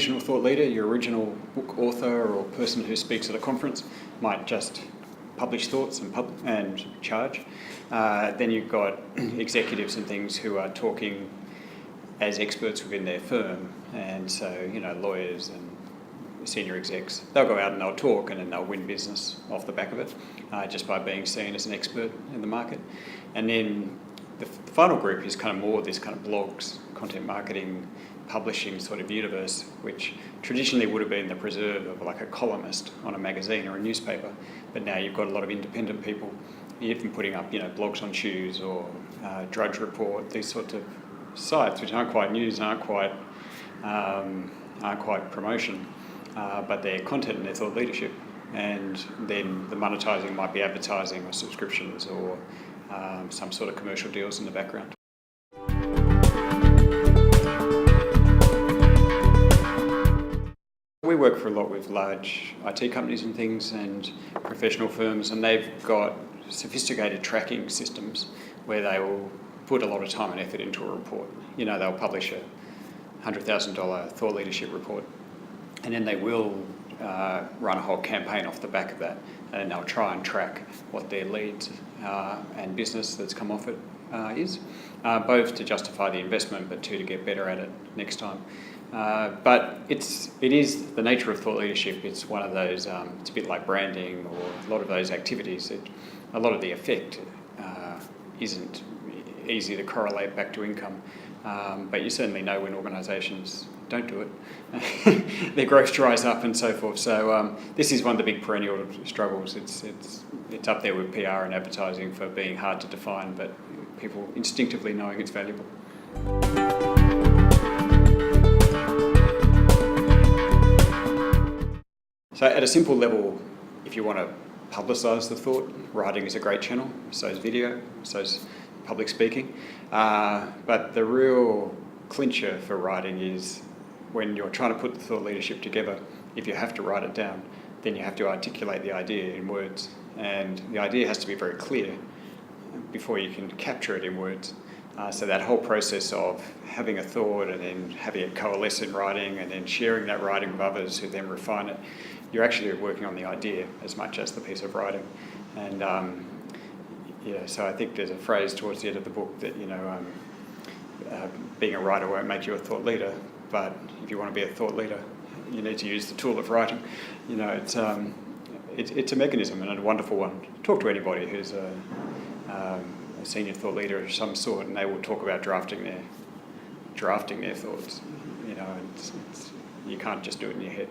original thought leader, your original book author or person who speaks at a conference might just publish thoughts and charge. Then you've got executives and things who are talking as experts within their firm, and so, you know, lawyers and senior execs, they'll go out and they'll talk and then they'll win business off the back of it, just by being seen as an expert in the market. And then the final group is kind of more this kind of blogs, content marketing, publishing sort of universe, which traditionally would have been the preserve of like a columnist on a magazine or a newspaper, but now you've got a lot of independent people, even putting up, you know, blogs on shoes or Drudge Report, these sorts of sites which aren't quite news, aren't quite promotion, but they're content and their thought leadership. And then the monetising might be advertising or subscriptions or some sort of commercial deals in the background. We work for a lot with large IT companies and things and professional firms, and they've got sophisticated tracking systems where they will put a lot of time and effort into a report. You know, they'll publish a $100,000 thought leadership report, and then they will run a whole campaign off the back of that, and they'll try and track what their leads and business that's come off it is, both to justify the investment, but to get better at it next time. But it is the nature of thought leadership. It's one of those, it's a bit like branding or a lot of those activities. A lot of the effect isn't easy to correlate back to income, but you certainly know when organisations don't do it, their growth dries up and so forth. So this is one of the big perennial struggles. It's up there with PR and advertising for being hard to define, but people instinctively knowing it's valuable. So at a simple level, if you want to publicise the thought, writing is a great channel, so is video, so is public speaking. But the real clincher for writing is when you're trying to put the thought leadership together, if you have to write it down, then you have to articulate the idea in words. And the idea has to be very clear before you can capture it in words. So that whole process of having a thought and then having it coalesce in writing and then sharing that writing with others who then refine it, you're actually working on the idea as much as the piece of writing. And so I think there's a phrase towards the end of the book that, you know, being a writer won't make you a thought leader, but if you want to be a thought leader, you need to use the tool of writing. You know, it's a mechanism and a wonderful one. Talk to anybody who's a senior thought leader of some sort, and they will talk about drafting their thoughts. You know, you can't just do it in your head.